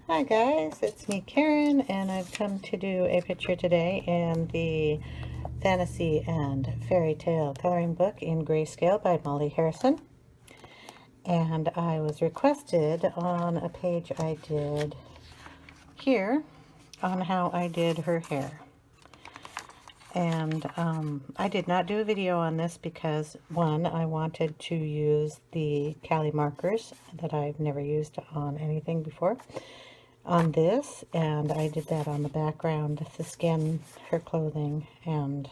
Hi guys, it's me Karen, and I've come to do a picture today in the Fantasy and Fairytale coloring book in grayscale by Molly Harrison. And I was requested on a page I did here on how I did her hair. And I did not do a video on this because, one, I wanted to use the Cali markers that I've never used on anything before on this, and I did that on the background, the skin, her clothing, and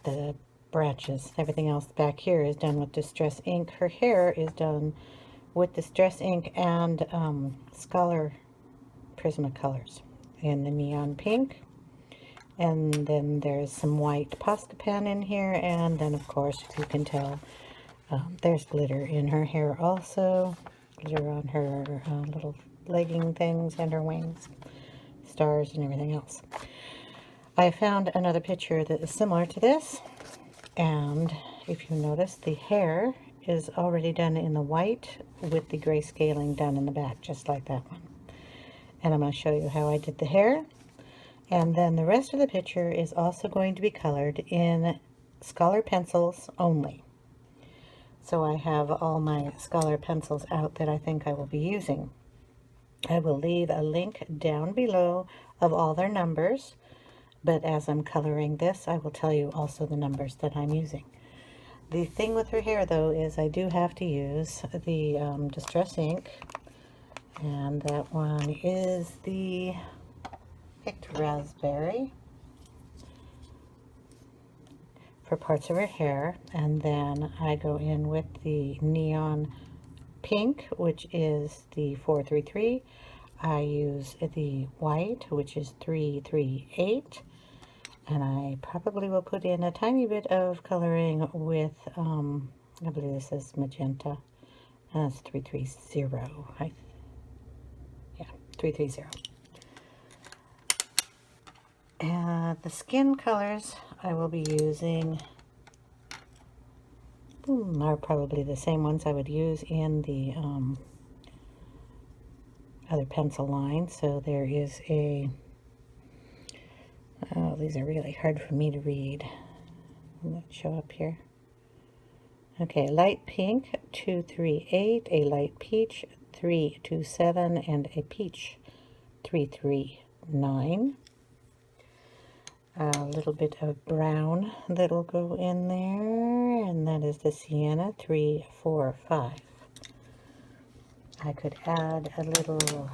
the branches. Everything else back here is done with Distress ink. Her hair is done with Distress ink and Scholar Prismacolors in the neon pink. And then there's some white Posca Pen in here, and then of course, if you can tell, there's glitter in her hair also. Glitter on her little legging things and her wings, stars and everything else. I found another picture that is similar to this, and if you notice, the hair is already done in the white with the grayscaling done in the back, just like that one. And I'm going to show you how I did the hair. And then the rest of the picture is also going to be colored in Scholar pencils only. So I have all my Scholar pencils out that I think I will be using. I will leave a link down below of all their numbers, but as I'm coloring this, I will tell you also the numbers that I'm using. The thing with her hair, though, is I do have to use the Distress ink, and that one is the Picked Raspberry for parts of her hair, and then I go in with the neon pink, which is the 433. I use the white, which is 338, and I probably will put in a tiny bit of coloring with I believe this is Magenta, and that's 330. Yeah, 330. And the skin colors I will be using are probably the same ones I would use in the other pencil line. So there is a, oh, these are really hard for me to read. Will that show up here? Okay, light pink 238, a light peach 327, and a peach 339. A little bit of brown that'll go in there, and that is the Sienna 345. I could add a little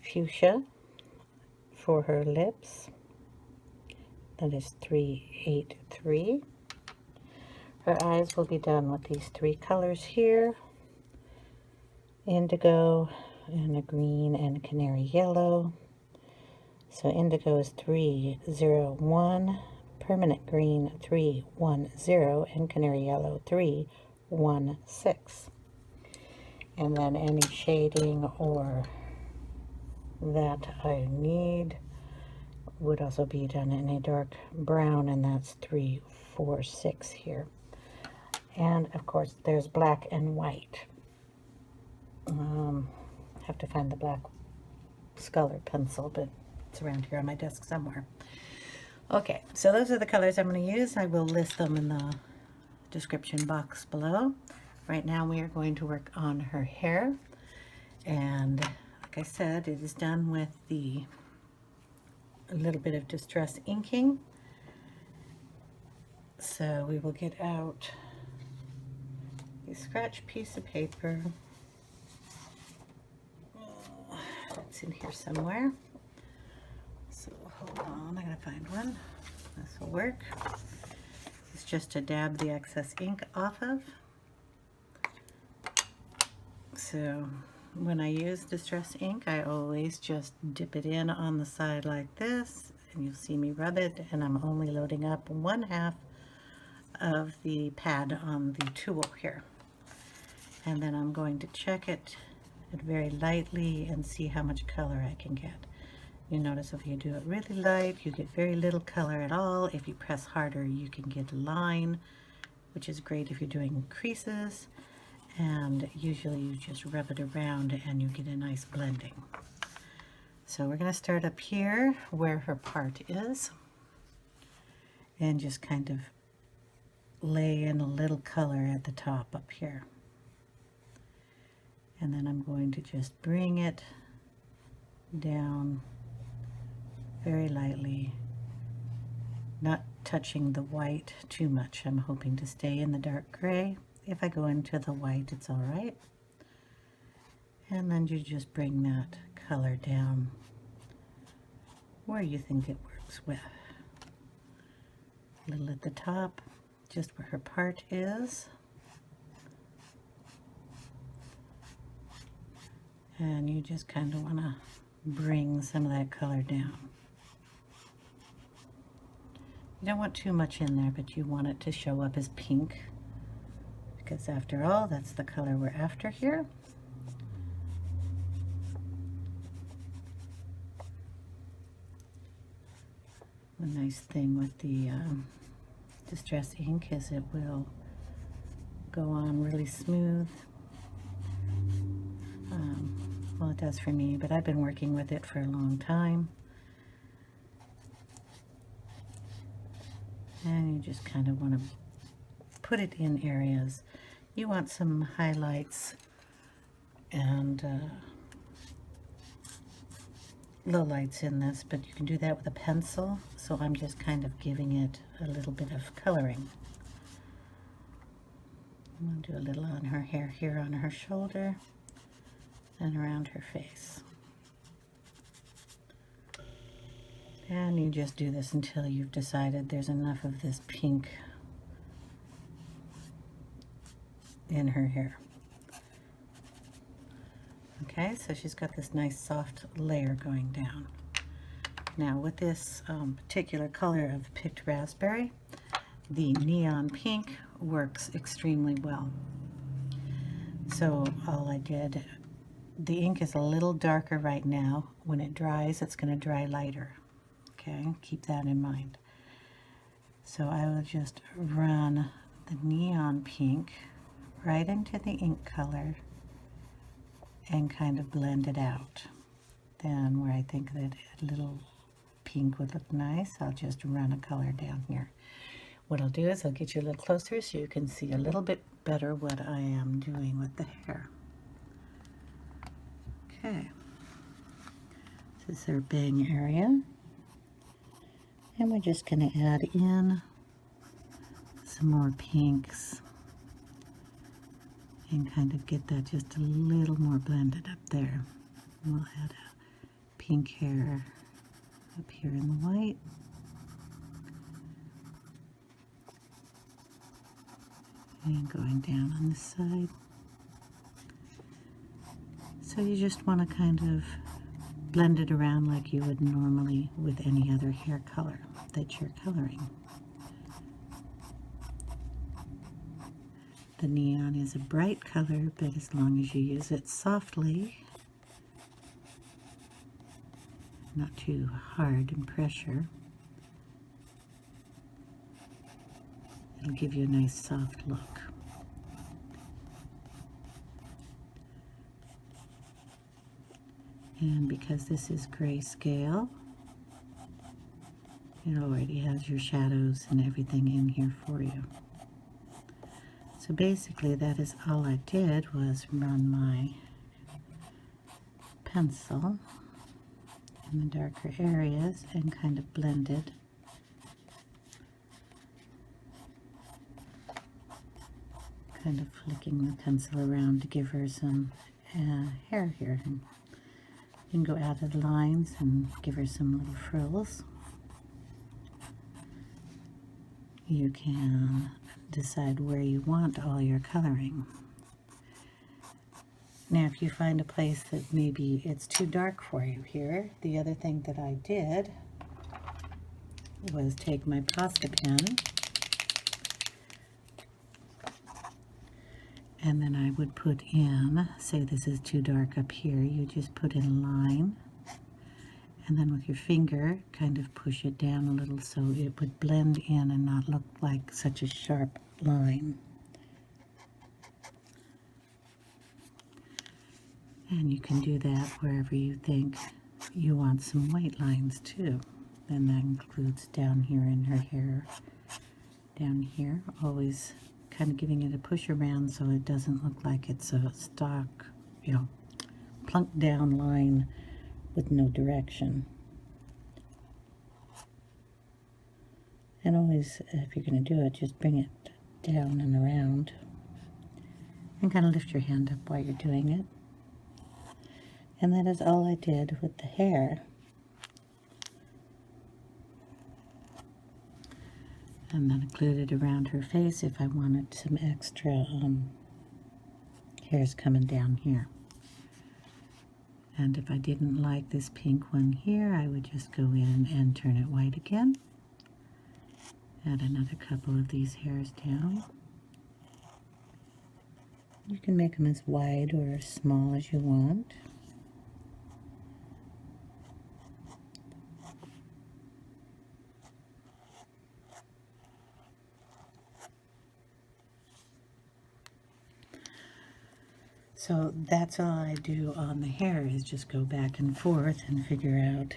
fuchsia for her lips. That is 383. Her eyes will be done with these three colors here: indigo, and a green, and a canary yellow. So indigo is 301, permanent green 310, and canary yellow 316. And then any shading or that I need would also be done in a dark brown, and that's 346 here. And of course there's black and white. Have to find the black Scholar pencil, but it's around here on my desk somewhere. Okay, so those are the colors I'm going to use. I will list them in the description box below. Right now we are going to work on her hair, and like I said, it is done with a little bit of Distress inking. So we will get out a scratch piece of paper. It's in here somewhere. So hold on, I gotta find one. This will work. This is just to dab the excess ink off of. So when I use Distress ink, I always just dip it in on the side like this, and you'll see me rub it, and I'm only loading up 1/2 of the pad on the tool here. And then I'm going to check it very lightly and see how much color I can get. You notice if you do it really light, you get very little color at all. If you press harder, you can get a line, which is great if you're doing creases. and usually you just rub it around and you get a nice blending. So we're going to start up here where her part is and just kind of lay in a little color at the top up here. And then I'm going to just bring it down very lightly, not touching the white too much. I'm hoping to stay in the dark gray. If I go into the white, it's all right. And then you just bring that color down where you think it works with. A little at the top, just where her part is. And you just kind of want to bring some of that color down. You don't want too much in there, but you want it to show up as pink, because after all, that's the color we're after here. The nice thing with the Distress ink is it will go on really smooth. Well, it does for me, but I've been working with it for a long time. And you just kind of want to put it in areas. You want some highlights and lowlights in this, but you can do that with a pencil. So I'm just kind of giving it a little bit of coloring. I'm going to do a little on her hair here on her shoulder and around her face. And you just do this until you've decided there's enough of this pink in her hair. Okay, so she's got this nice soft layer going down. Now with this particular color of picked raspberry, the neon pink works extremely well. So all I did, the ink is a little darker right now. When it dries, it's going to dry lighter. Okay, keep that in mind. So I will just run the neon pink right into the ink color and kind of blend it out. Then where I think that a little pink would look nice, I'll just run a color down here. What I'll do is I'll get you a little closer so you can see a little bit better what I am doing with the hair. Okay, this is our bang area. And we're just going to add in some more pinks and kind of get that just a little more blended up there. We'll add a pink hair up here in the white. And going down on this side. So you just want to kind of blend it around like you would normally with any other hair color that you're coloring. The neon is a bright color, but as long as you use it softly, not too hard in pressure, it'll give you a nice soft look. And because this is grayscale, it already has your shadows and everything in here for you. So basically that is all I did, was run my pencil in the darker areas and kind of blended. Kind of flicking the pencil around to give her some hair here. And you can go added lines and give her some little frills. You can decide where you want all your coloring. Now if you find a place that maybe it's too dark for you here, the other thing that I did was take my Posca pen and then I would put in, say this is too dark up here, you just put in a line and then with your finger kind of push it down a little so it would blend in and not look like such a sharp line. And you can do that wherever you think you want some white lines too. And that includes down here in her hair. Down here, always kind of giving it a push around so it doesn't look like it's a stock, you know, plunked down line with no direction. And always, if you're going to do it, just bring it down and around. And kind of lift your hand up while you're doing it. And that is all I did with the hair. And then glued it around her face if I wanted some extra hairs coming down here. And if I didn't like this pink one here, I would just go in and turn it white again. Add another couple of these hairs down. You can make them as wide or as small as you want. So that's all I do on the hair, is just go back and forth and figure out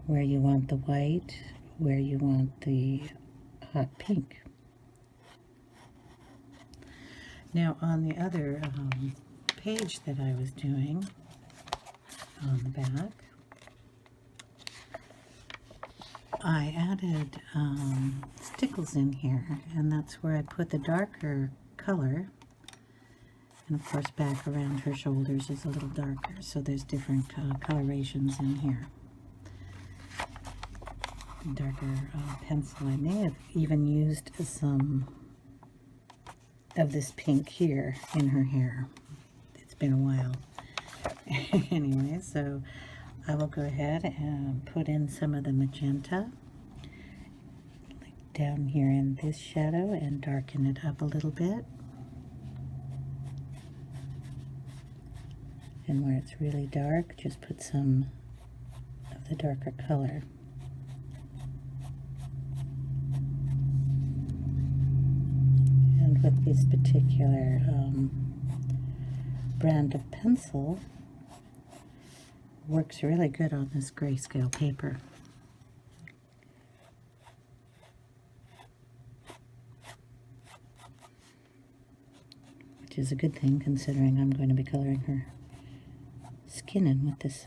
where you want the white, where you want the hot pink. Now on the other page that I was doing on the back, I added Stickles in here, and that's where I put the darker color. And of course back around her shoulders is a little darker, so there's different colorations in here. Darker pencil. I may have even used some of this pink here in her hair. It's been a while. Anyway, so I will go ahead and put in some of the magenta, like down here in this shadow, and darken it up a little bit. And where it's really dark, just put some of the darker color. And with this particular brand of pencil, works really good on this grayscale paper. Which is a good thing, considering I'm going to be coloring her skin in with this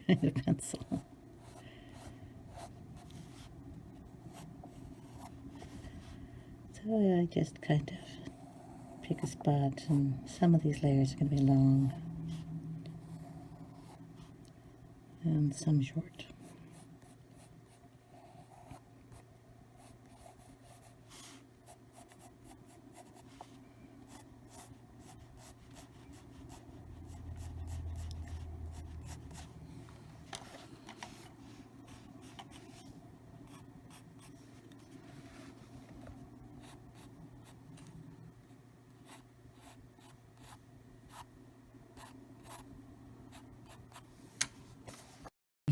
kind of pencil. So I just kind of pick a spot, and some of these layers are going to be long and some short.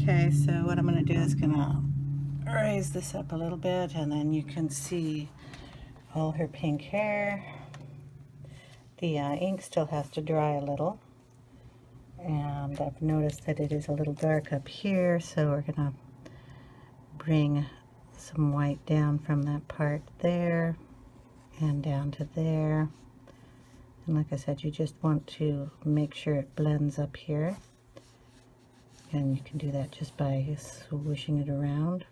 Okay, so what I'm going to do is going to raise this up a little bit, and then you can see all her pink hair. The ink still has to dry a little, and I've noticed that it is a little dark up here, so we're going to bring some white down from that part there and down to there. And like I said, you just want to make sure it blends up here. And you can do that just by swooshing it around.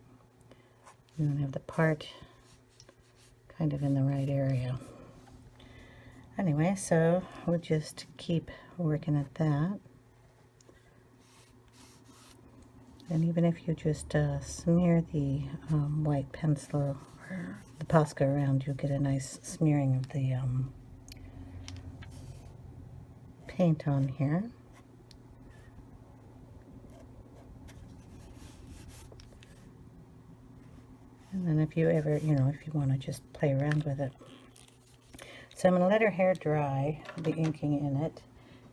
You want to have the part kind of in the right area. Anyway, so we'll just keep working at that. And even if you just smear the white pencil or the Posca around, you'll get a nice smearing of the paint on here. And then if you ever, if you want to just play around with it. So I'm going to let her hair dry, the inking in it.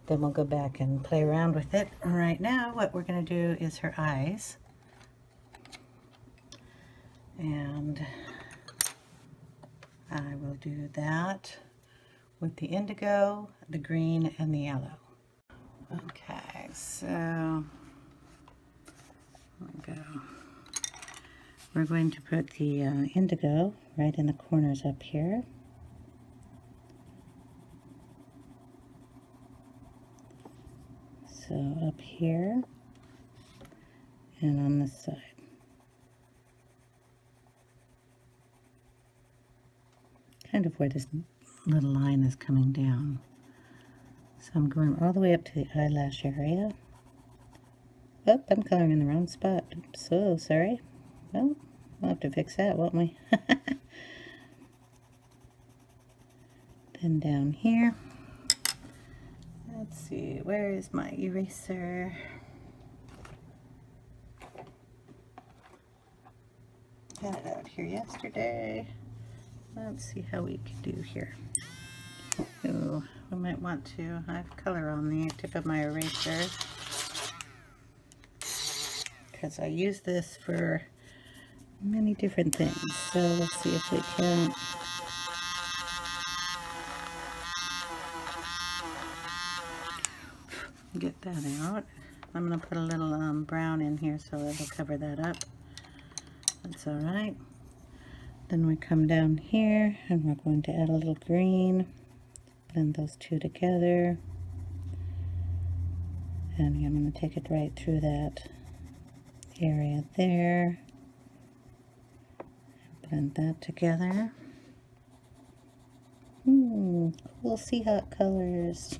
Then we'll go back and play around with it. Right now, what we're going to do is her eyes. And I will do that with the indigo, the green, and the yellow. Okay, so we're going to put the indigo right in the corners up here. So up here and on this side. Kind of where this little line is coming down. So I'm going all the way up to the eyelash area. Oh, I'm coloring in the wrong spot. Oops, so sorry. Well, we'll have to fix that, won't we? Then down here. Let's see, where is my eraser? Had it out here yesterday. Let's see how we can do here. Ooh, we might want to, I have color on the tip of my eraser because I use this for many different things. So let's see if we can get that out. I'm going to put a little brown in here so it'll cover that up. That's all right. Then we come down here and we're going to add a little green. Blend those two together. And I'm going to take it right through that area there. Blend that together. Cool Sea Hawk colors.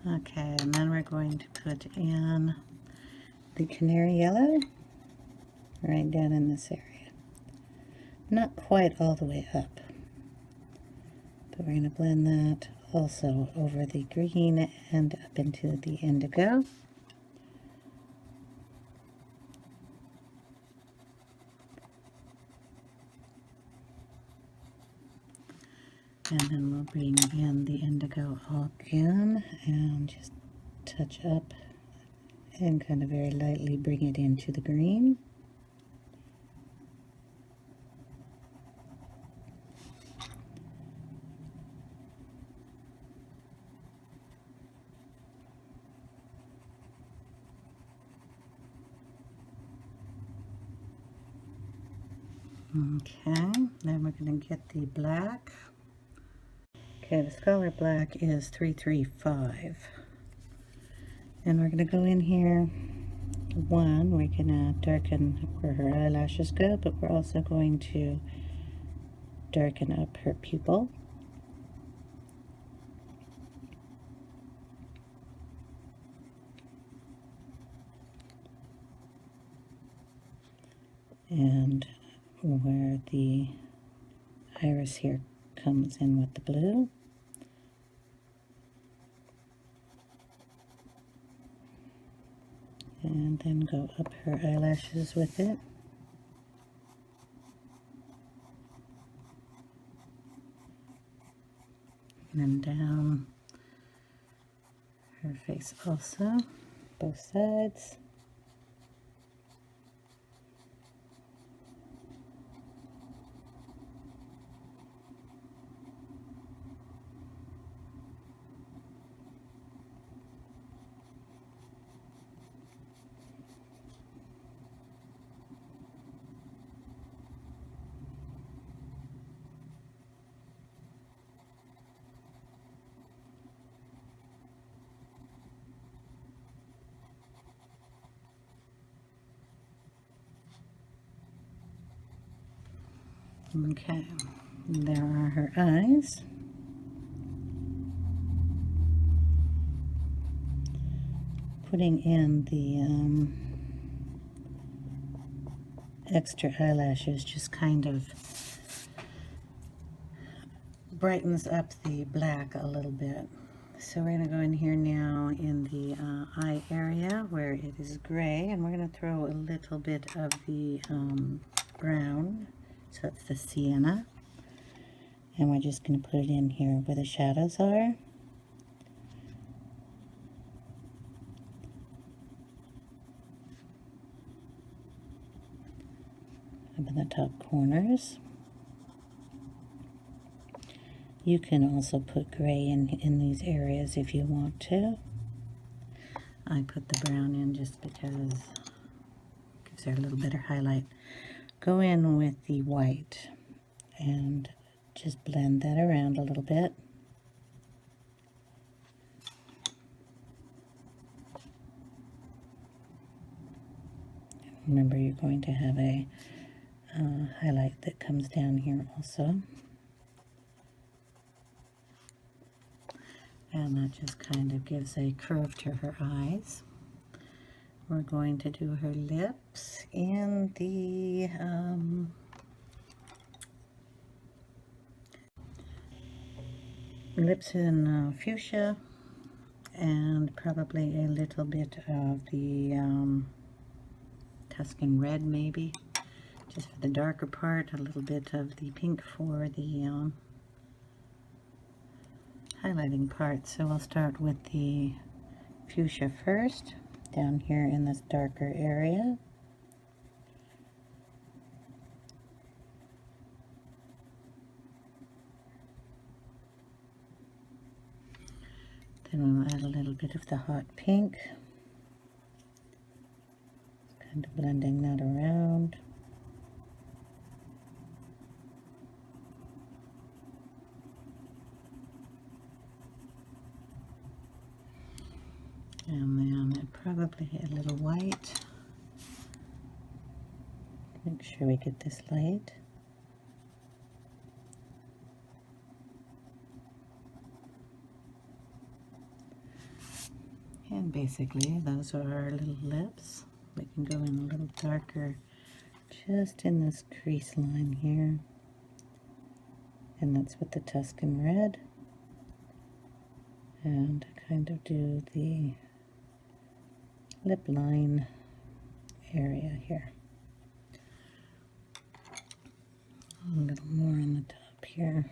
Okay, and then we're going to put in the Canary Yellow right down in this area. Not quite all the way up, but we're going to blend that also over the green and up into the indigo. And then we'll bring in the indigo again and just touch up and kind of very lightly bring it into the green. Okay, then we're going to get the black. Okay, the Scholar Black is 335. And we're going to go in here. One, we're going to darken where her eyelashes go, but we're also going to darken up her pupil. And where the iris here comes in with the blue. And then go up her eyelashes with it. And then down her face also, both sides. Okay, there are her eyes. Putting in the extra eyelashes just kind of brightens up the black a little bit. So we're going to go in here now in the eye area where it is gray, and we're going to throw a little bit of the brown. So that's the Sienna. And we're just going to put it in here where the shadows are. Up in the top corners. You can also put gray in these areas if you want to. I put the brown in just because it gives her a little better highlight. Go in with the white and just blend that around a little bit. Remember, you're going to have a highlight that comes down here also. And that just kind of gives a curve to her eyes. We're going to do her lips in the lips in Fuchsia, and probably a little bit of the Tuscan red, maybe, just for the darker part, a little bit of the pink for the highlighting part. So we'll start with the Fuchsia first, down here in this darker area. Then we'll add a little bit of the hot pink, kind of blending that around. And then probably a little white. Make sure we get this light. And basically, those are our little lips. We can go in a little darker just in this crease line here. And that's with the Tuscan red. And kind of do the lip line area here. A little more on the top here.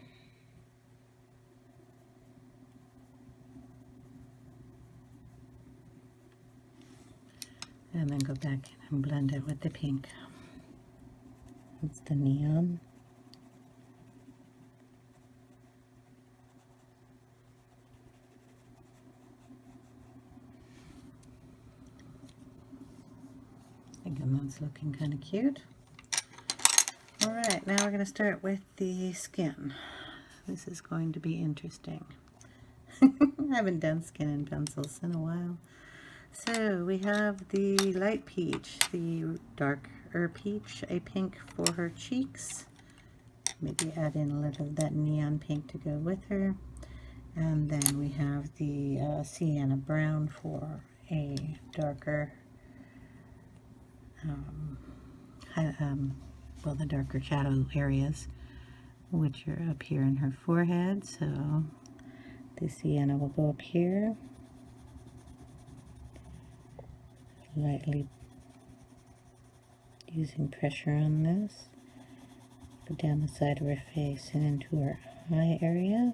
And then go back in and blend it with the pink. It's the neon. Again, that's looking kind of cute. Alright, now we're going to start with the skin. This is going to be interesting. I haven't done skin and pencils in a while. So we have the light peach, the darker peach, a pink for her cheeks. Maybe add in a little of that neon pink to go with her. And then we have the Sienna brown for a darker, well, the darker shadow areas, which are up here in her forehead. So the Sienna will go up here, lightly using pressure on this, go down the side of her face and into her eye area.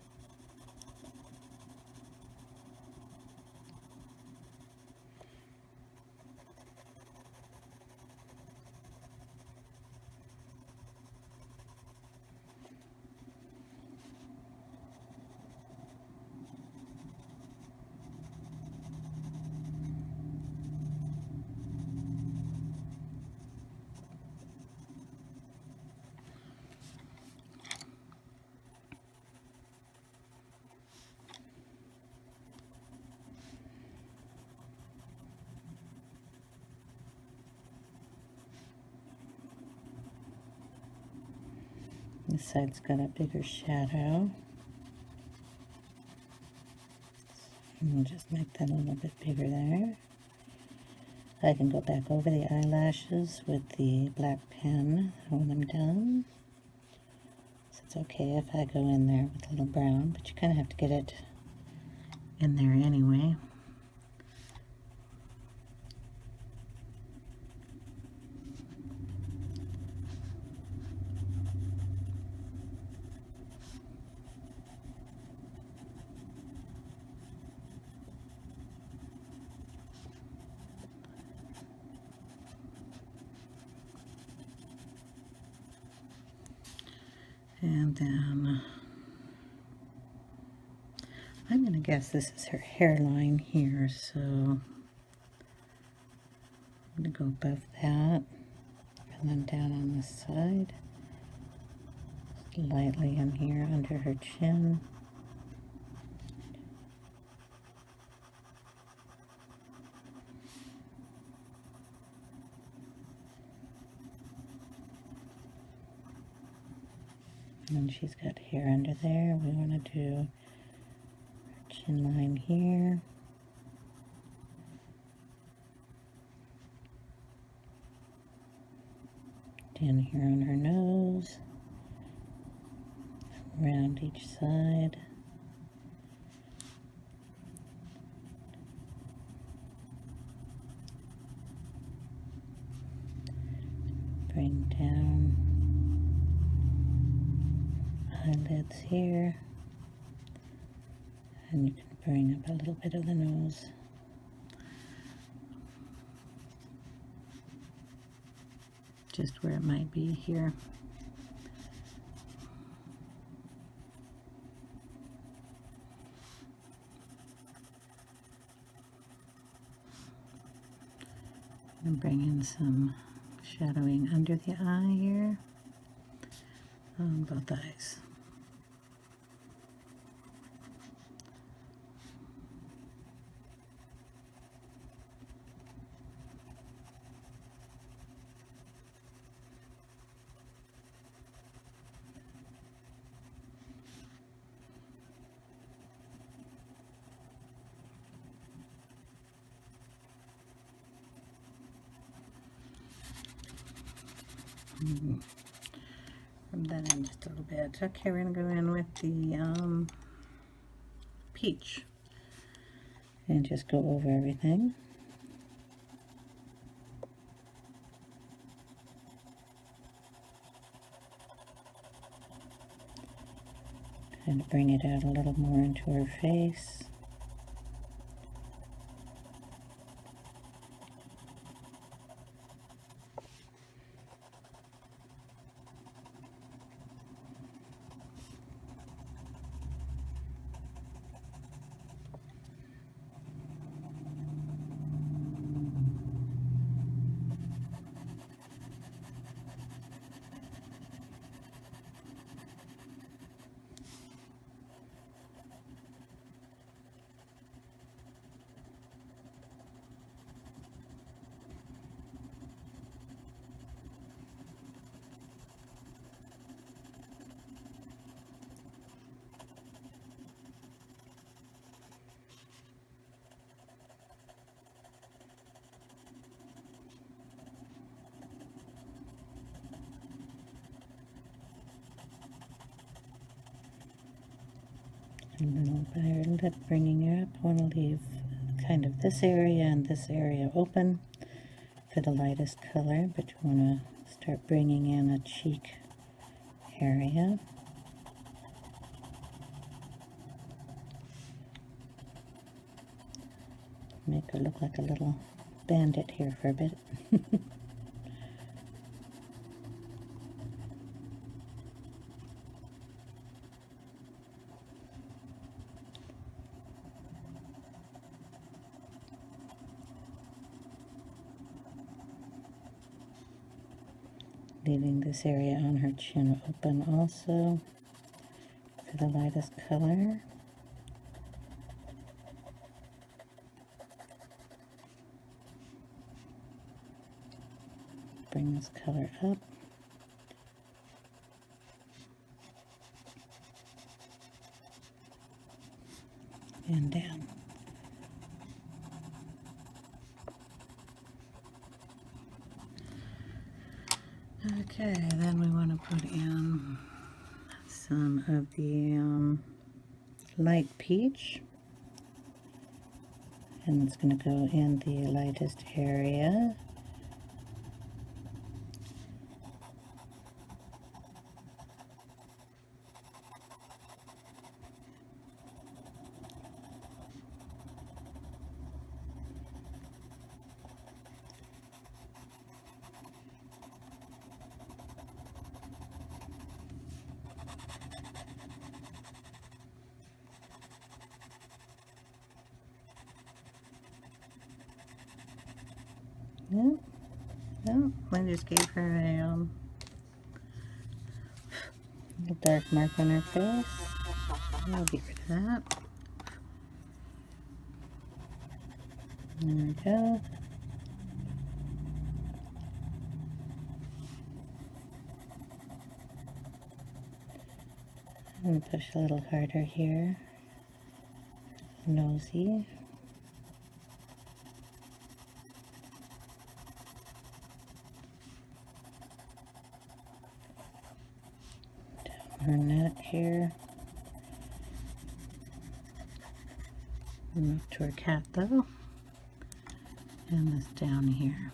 This side's got a bigger shadow. And we'll just make that a little bit bigger there. I can go back over the eyelashes with the black pen when I'm done. So it's okay if I go in there with a little brown, but you kind of have to get it in there anyway. And then guess this is her hairline here, so I'm going to go above that and then down on this side, lightly in here under her chin. And she's got hair under there. We want to do her chin line here. Down here on her nose. Around each side. Bring down eyelids here, and you can bring up a little bit of the nose. Just where it might be here. And bring in some shadowing under the eye here on both eyes. Rub that in just a little bit. Okay, we're going to go in with the peach and just go over everything. Kind of bring it out a little more into her face. And then by her lip bringing her up, I want to leave kind of this area and this area open for the lightest color, but you want to start bringing in a cheek area. Make her look like a little bandit here for a bit. Leaving this area on her chin open also for the lightest color. Bring this color up. And down. Okay, then we want to put in some of the light peach, and it's going to go in the lightest area. No, no, I just gave her a little dark mark on her face. I'll get rid of that. There we go. And push a little harder here. Nosy. Down her neck here. And up to her cat though. And this down here.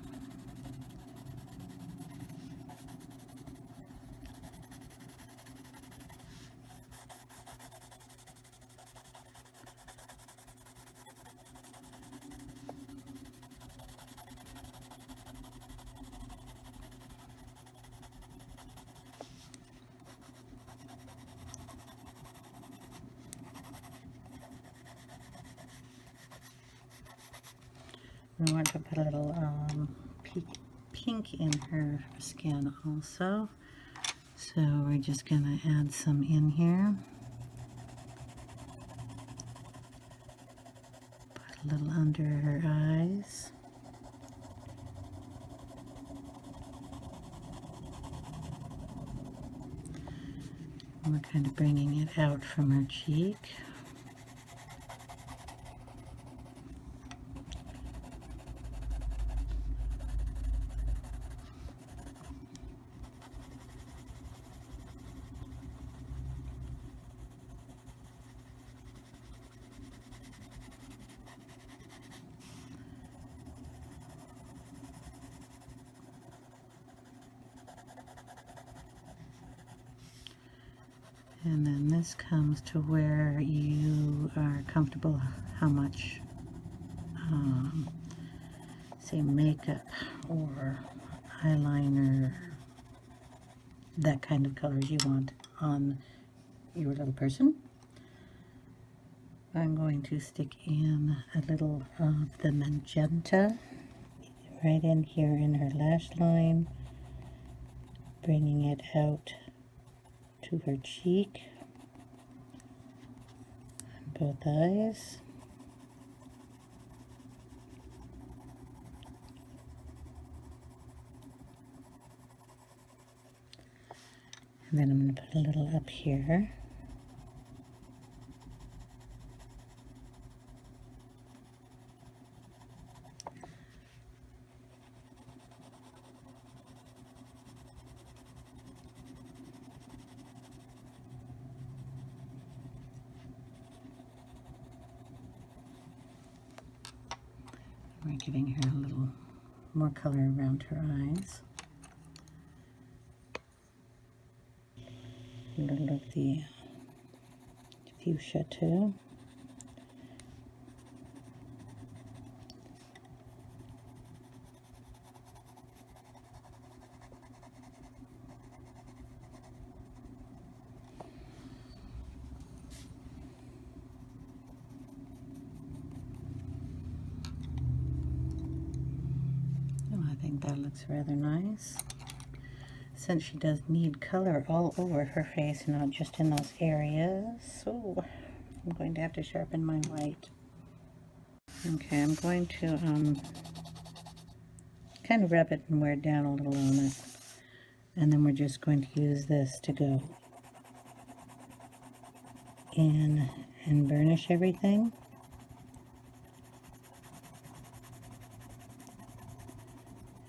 We want to put a little pink in her skin also. So we're just going to add some in here. Put a little under her eyes. And we're kind of bringing it out from her cheek. And then this comes to where you are comfortable how much, say, makeup or eyeliner, that kind of colors you want on your little person. I'm going to stick in a little of the magenta right in here in her lash line, bringing it out to her cheek, both eyes. And then I'm going to put a little up here. We're giving her a little more color around her eyes. A little of the fuchsia too. I think that looks rather nice. Since she does need color all over her face, not just in those areas. So I'm going to have to sharpen my white. Okay, I'm going to kind of wrap it and wear it down a little on it. And then we're just going to use this to go in and burnish everything.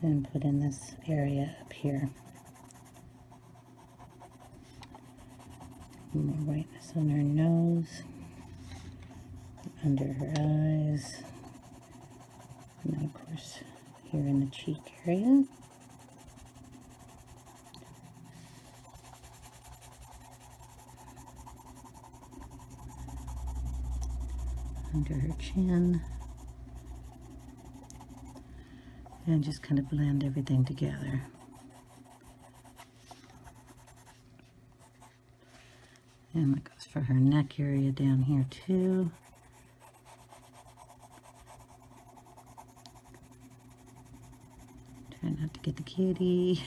And put in this area up here. More whiteness on her nose, under her eyes, and then of course here in the cheek area. Under her chin. And just kind of blend everything together. And that goes for her neck area down here too. not to get the kitty.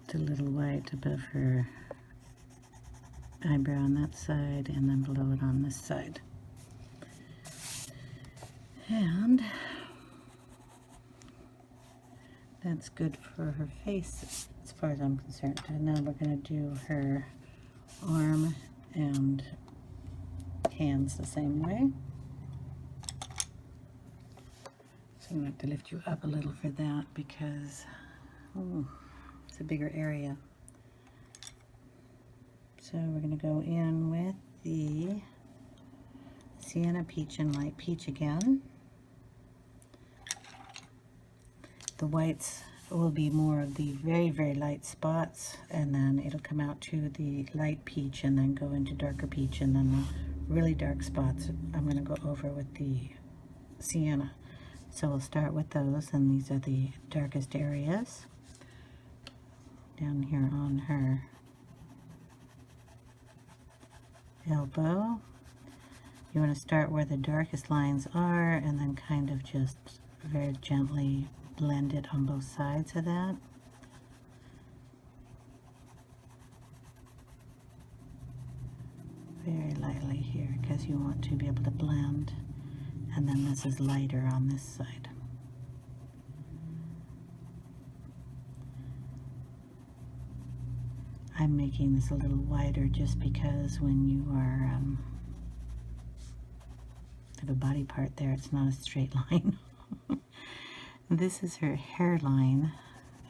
Just a little white above her eyebrow on that side, and then below it on this side. And that's good for her face as far as I'm concerned. And now we're going to do her arm and hands the same way. So I'm going to have to lift you up a little for that because it's a bigger area. So we're going to go in with the Sienna Peach and Light Peach again. The whites will be more of the very, very light spots, and then it'll come out to the light peach and then go into darker peach, and then the really dark spots I'm going to go over with the Sienna. So we'll start with those, and these are the darkest areas down here on her elbow. You want to start where the darkest lines are and then kind of just very gently blend it on both sides of that. Very lightly here because you want to be able to blend, and then this is lighter on this side. I'm making this a little wider just because when you are have a body part there, it's not a straight line. This is her hairline,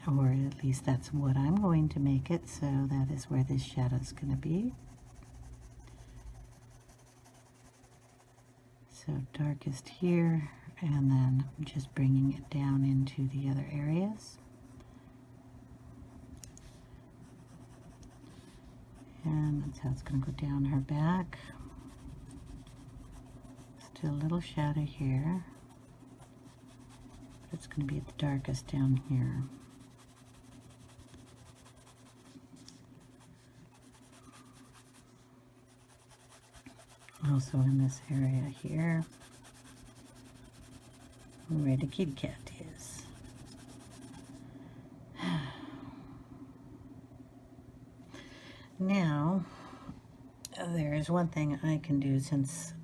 or at least that's what I'm going to make it, so that is where this shadow is going to be. So darkest here, and then just bringing it down into the other areas. And that's how it's going to go down her back. Still a little shadow here. It's going to be at the darkest down here. Also in this area here, where the kitty cat is. Now, there's one thing I can do since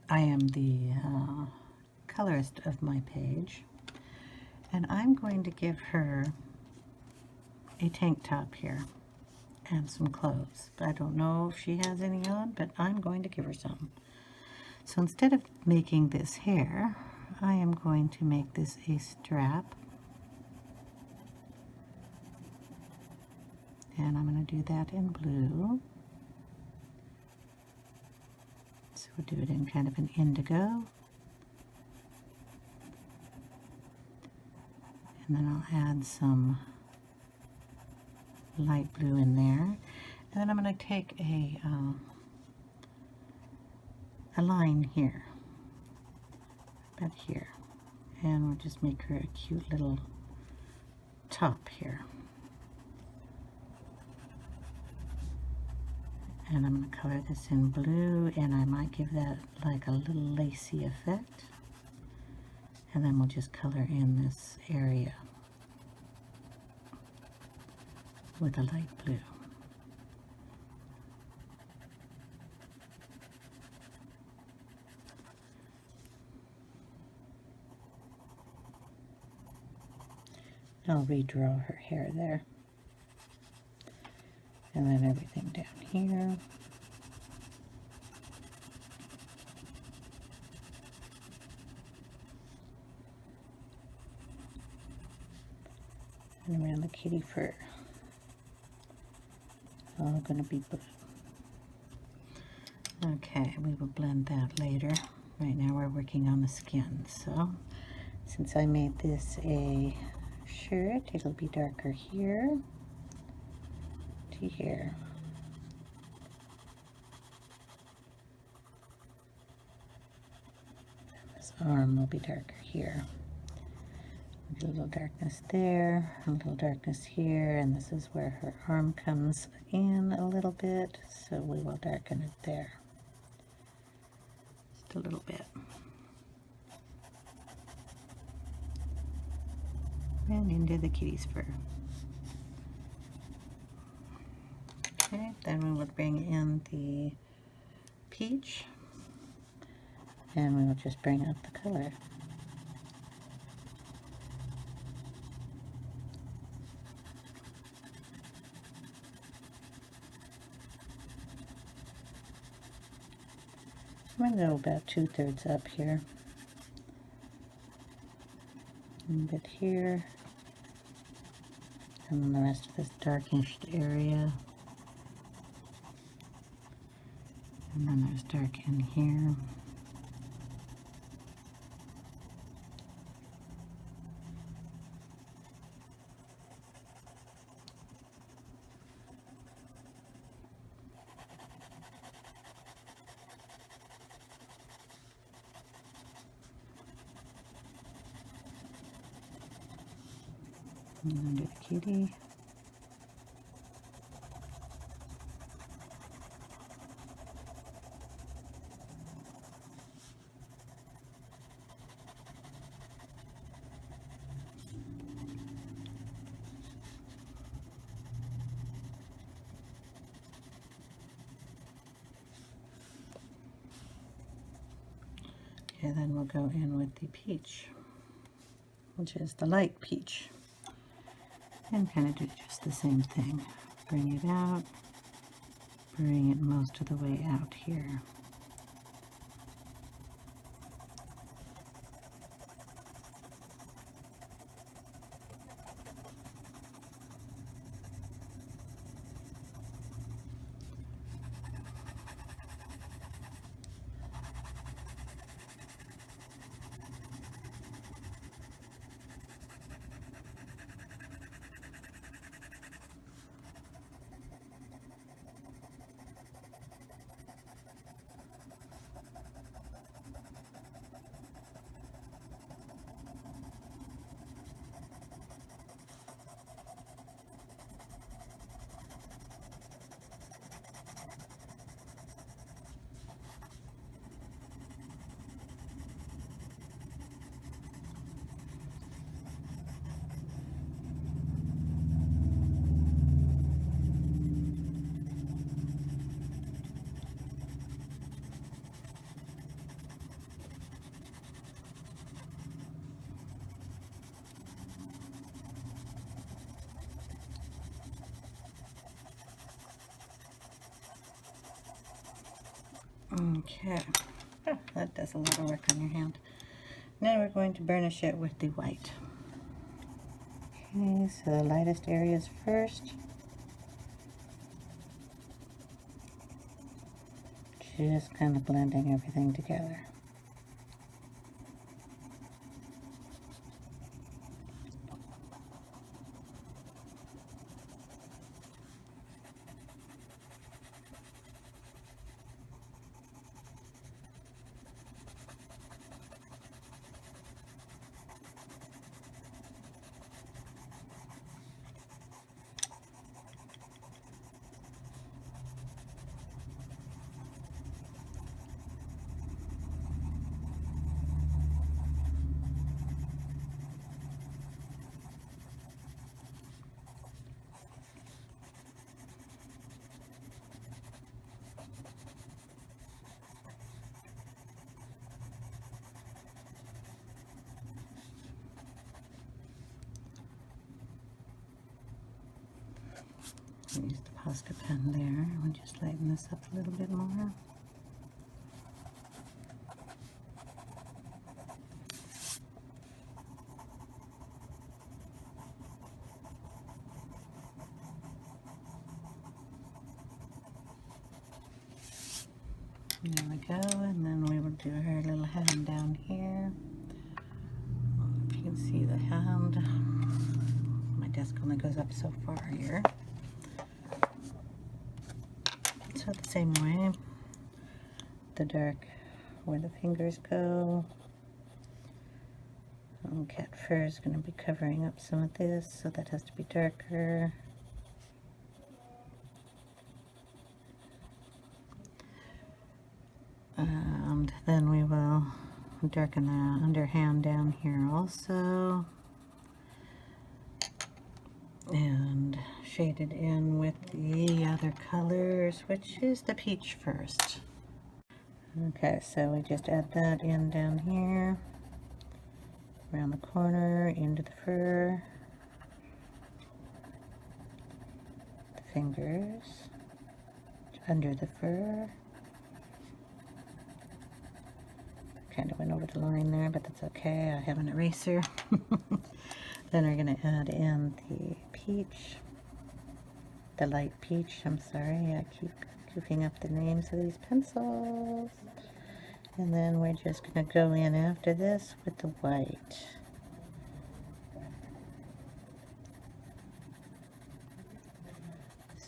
I am the colorist of my page, and I'm going to give her a tank top here and some clothes. I don't know if she has any on, but I'm going to give her some. So instead of making this hair, I am going to make this a strap, and I'm going to do that in blue. So we'll do it in kind of an indigo. And then I'll add some light blue in there. And then I'm going to take a line here, about here. And we'll just make her a cute little top here. And I'm going to color this in blue, and I might give that like a little lacy effect. And then we'll just color in this area with a light blue. I'll redraw her hair there. And then everything down here. And around the kitty fur. All going to be blue. Okay, we will blend that later. Right now we're working on the skin. So, since I made this a shirt, it'll be darker here to here. And this arm will be darker here. A little darkness there, a little darkness here, and this is where her arm comes in a little bit, so we will darken it there. Just a little bit. And into the kitty's fur. Okay, then we will bring in the peach, and we will just bring out the color. I'm going to go about 2/3 up here. A bit here. And then the rest of this darkish area. And then there's dark in here. And under the kitty. Okay, then we'll go in with the peach, which is the light peach. And kind of do just the same thing. Bring it out, bring it most of the way out here. Okay, oh, that does a lot of work on your hand. Now we're going to burnish it with the white. Okay, so the lightest areas first. Just kind of blending everything together. Use the Posca pen there. We'll just lighten this up a little bit more. There we go, and then we will do her little hand down here. If you can see the hand, my desk only goes up so far here. So the same way, the dark where the fingers go, Cat fur is going to be covering up some of this, so that has to be darker. And then we will darken the underhand down here also. And shade it in with the other colors, which is the peach first. Okay, so we just add that in down here, around the corner, into the fur, the fingers, under the fur. Kind of went over the line there, but that's okay. I have an eraser. Then we're going to add in the peach, the light peach. I'm sorry, I keep goofing up the names of these pencils. And then we're just going to go in after this with the white.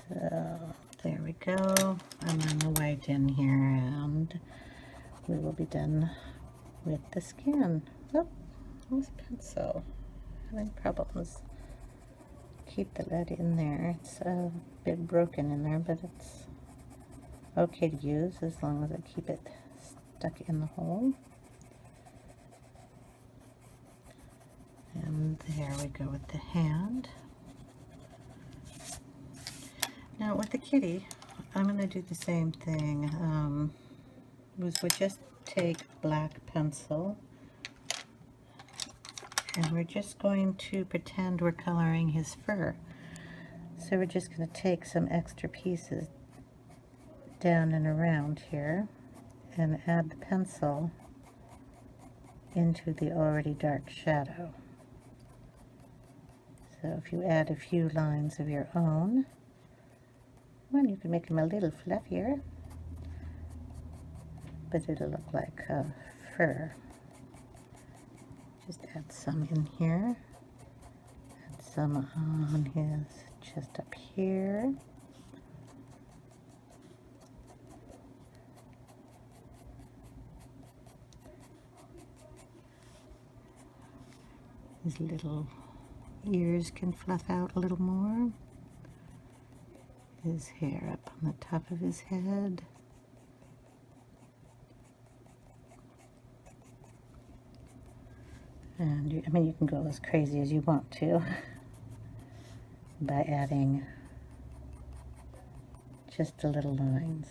So there we go. And then the white in here, and we will be done with the skin. Oh, this pencil. Having problems. Keep the lead in there. It's a bit broken in there, but it's okay to use as long as I keep it stuck in the hole. And there we go with the hand. Now with the kitty, I'm going to do the same thing. We just take black pencil, and we're just going to pretend we're coloring his fur. So we're just going to take some extra pieces down and around here and add the pencil into the already dark shadow. So if you add a few lines of your own, well, you can make him a little fluffier, but it'll look like fur. Just add some in here, add some on his chest up here. His little ears can fluff out a little more. His hair up on the top of his head. And you can go as crazy as you want to by adding just the little lines.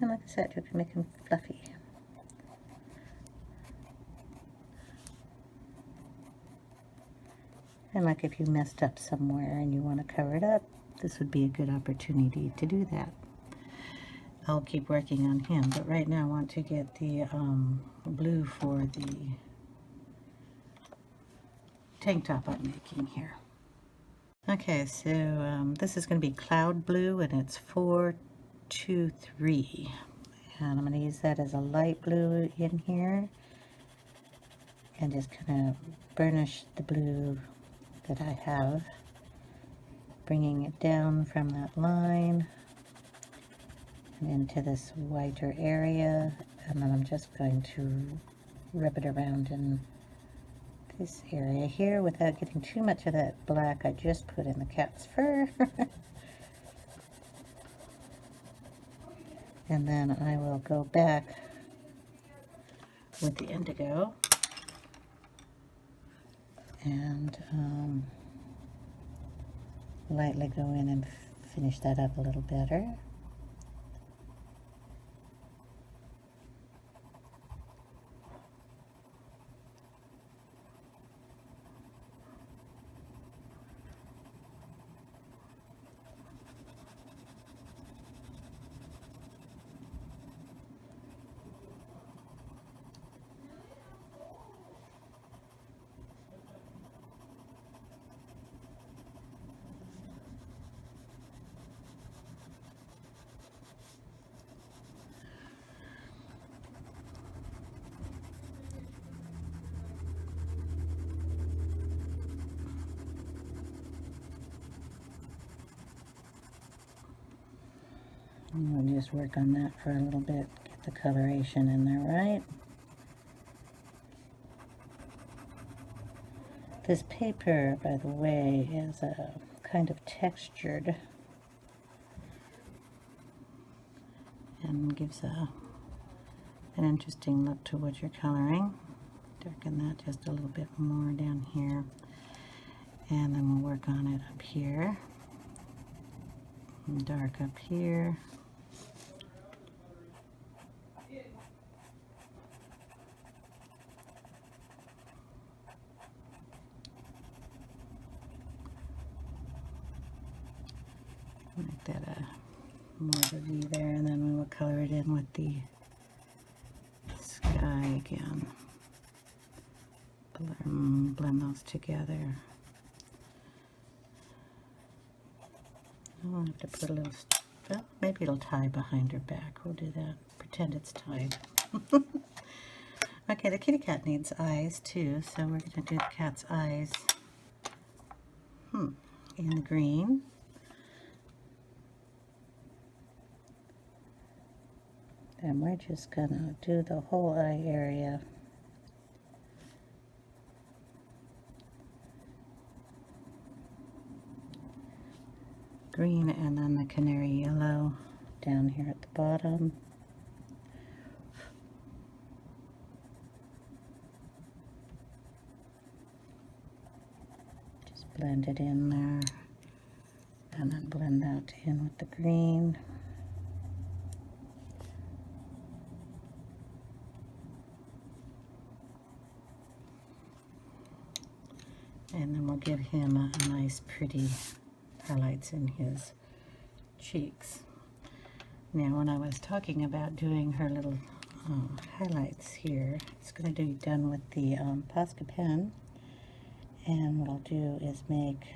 And like I said, you can make him fluffy. And like if you messed up somewhere and you want to cover it up, this would be a good opportunity to do that. I'll keep working on him, but right now I want to get the blue for the tank top I'm making here. Okay, so this is going to be cloud blue, and it's 423, and I'm going to use that as a light blue in here and just kind of burnish the blue that I have, bringing it down from that line and into this whiter area, and then I'm just going to rub it around in this area here without getting too much of that black I just put in the cat's fur. And then I will go back with the indigo and lightly go in and finish that up a little better. I'm going to just work on that for a little bit, get the coloration in there, right? This paper, by the way, is a kind of textured and gives an interesting look to what you're coloring. Darken that just a little bit more down here, and then we'll work on it up here. And dark up here. Make that more of a V there, and then we will color it in with the sky again. Blend those together. I'll have to put a little, well, maybe it'll tie behind her back. We'll do that. Pretend it's tied. Okay, the kitty cat needs eyes too, so we're going to do the cat's eyes in the green. And we're just going to do the whole eye area. Green, and then the canary yellow down here at the bottom. Just blend it in there, and then blend that in with the green. And then we'll give him a nice pretty highlights in his cheeks. Now, when I was talking about doing her little highlights here, it's going to be done with the Posca pen, and what I'll do is make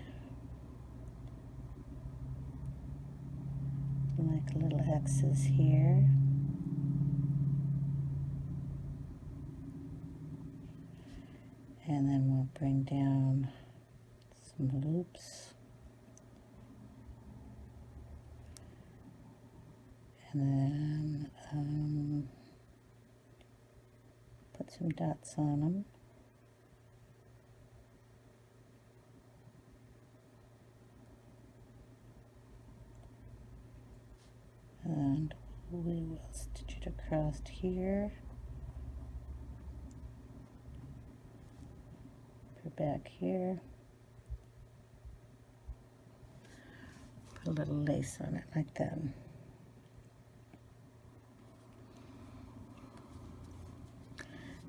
like little X's here, and then we'll bring down some loops. And then put some dots on them. And we will stitch it across here. Put back here. Put a little lace on it like that.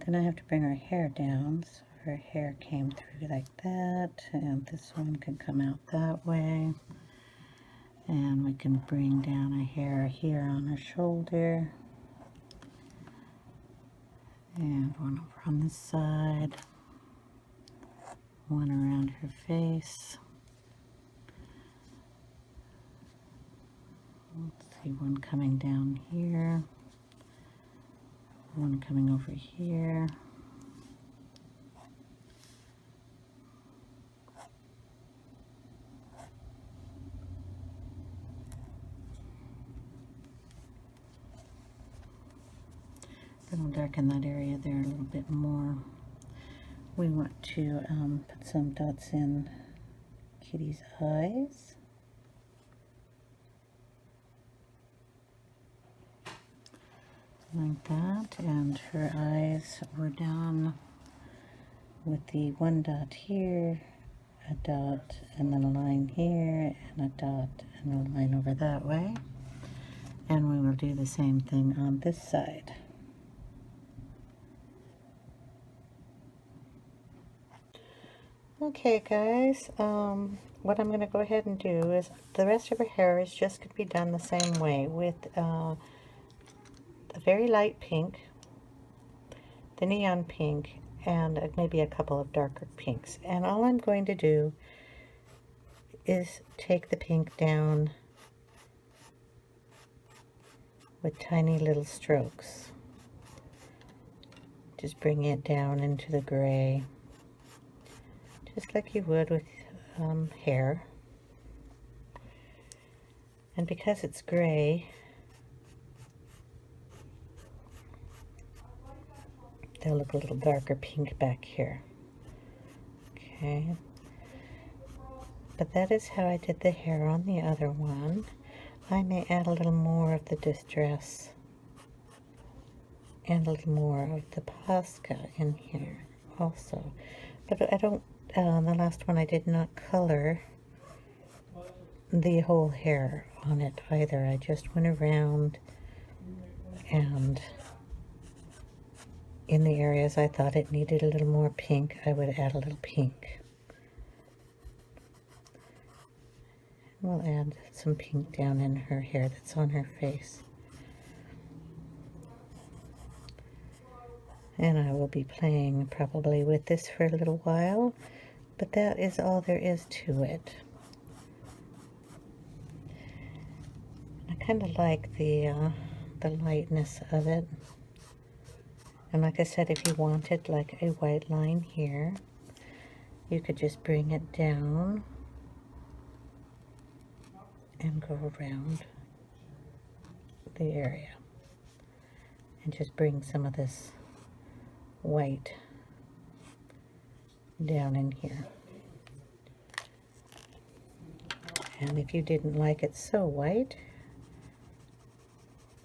Then I have to bring her hair down, so her hair came through like that, and this one can come out that way. And we can bring down a hair here on her shoulder, and one over on this side, one around her face. Let's see, one coming down here. One coming over here. Then we'll darken that area there a little bit more. We want to put some dots in Kitty's eyes. Like that, and her eyes were done with the one dot here, a dot, and then a line here, and a dot, and a line over that way. And we will do the same thing on this side. Okay guys, what I'm going to go ahead and do is the rest of her hair is just going to be done the same way with the very light pink, the neon pink, and maybe a couple of darker pinks. And all I'm going to do is take the pink down with tiny little strokes. Just bring it down into the gray, just like you would with hair. And because it's gray, they'll look a little darker pink back here. Okay. But that is how I did the hair on the other one. I may add a little more of the distress and a little more of the Posca in here also. But I don't, the last one I did not color the whole hair on it either. I just went around and in the areas I thought it needed a little more pink, I would add a little pink. We'll add some pink down in her hair that's on her face. And I will be playing probably with this for a little while, but that is all there is to it. I kind of like the lightness of it. And like I said, if you wanted like a white line here, you could just bring it down and go around the area and just bring some of this white down in here. And if you didn't like it so white,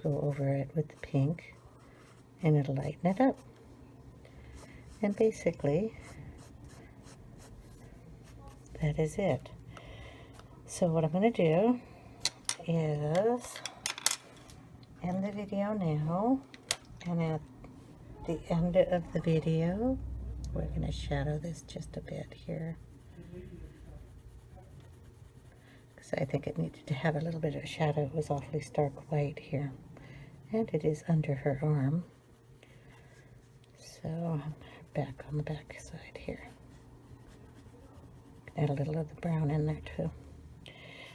go over it with the pink and it'll lighten it up. And basically, that is it. So what I'm going to do is end the video now, and at the end of the video, we're going to shadow this just a bit here, because I think it needed to have a little bit of shadow. It was awfully stark white here, and it is under her arm. So back on the back side here. Add a little of the brown in there too.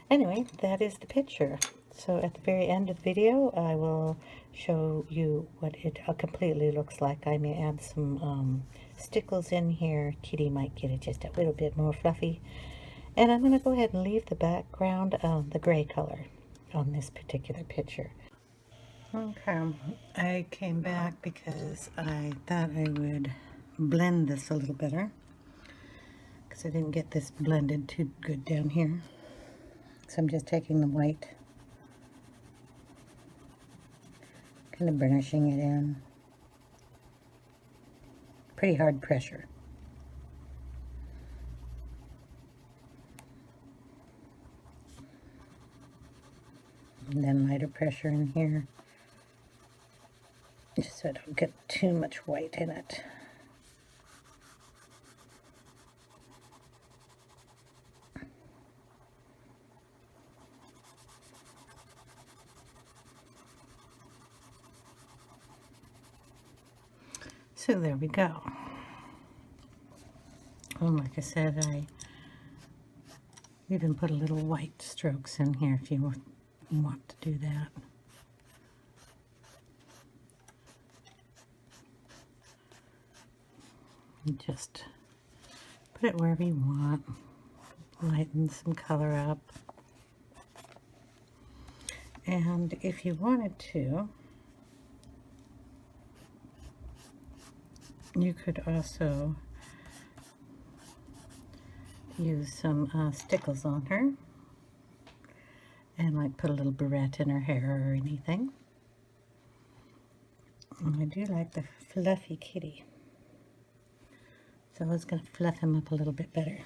Anyway, that is the picture. So at the very end of the video, I will show you what it completely looks like. I may add some stickles in here. Kitty might get it just a little bit more fluffy. And I'm going to go ahead and leave the background the gray color on this particular picture. Okay, I came back because I thought I would blend this a little better, because I didn't get this blended too good down here. So I'm just taking the white, kind of burnishing it in. Pretty hard pressure. And then lighter pressure in here, just so I don't get too much white in it. So there we go. And like I said, I even put a little white strokes in here if you want to do that. And just put it wherever you want. Lighten some color up. And if you wanted to, you could also use some Stickles on her, and like put a little barrette in her hair or anything. And I do like the fluffy kitty, so I was going to fluff him up a little bit better.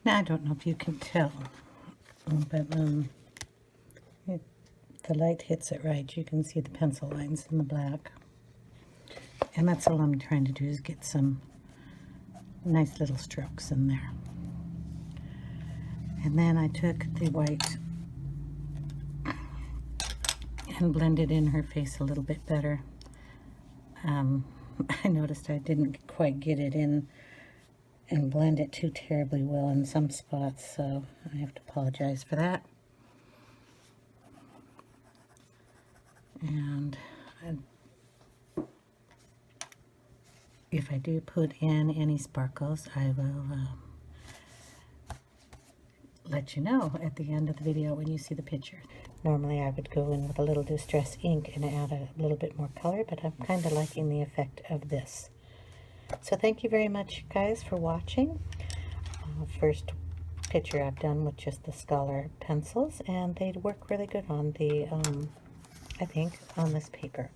Now, I don't know if you can tell, but if the light hits it right, you can see the pencil lines in the black. And that's all I'm trying to do, is get some nice little strokes in there. And then I took the white and blended in her face a little bit better. I noticed I didn't quite get it in and blend it too terribly well in some spots, so I have to apologize for that. And if I do put in any sparkles, I will let you know at the end of the video when you see the picture. Normally I would go in with a little Distress ink and add a little bit more color, but I'm kind of liking the effect of this. So thank you very much, guys, for watching. First picture I've done with just the Scholar pencils, and they work really good on the, I think, on this paper.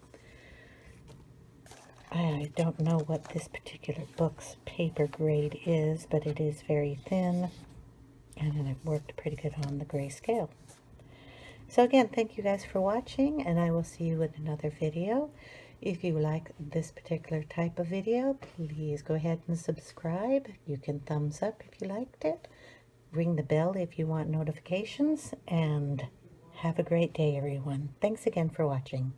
I don't know what this particular book's paper grade is, but it is very thin, and it worked pretty good on the grayscale. So again, thank you guys for watching, and I will see you in another video. If you like this particular type of video, please go ahead and subscribe. You can thumbs up if you liked it. Ring the bell if you want notifications, and have a great day, everyone. Thanks again for watching.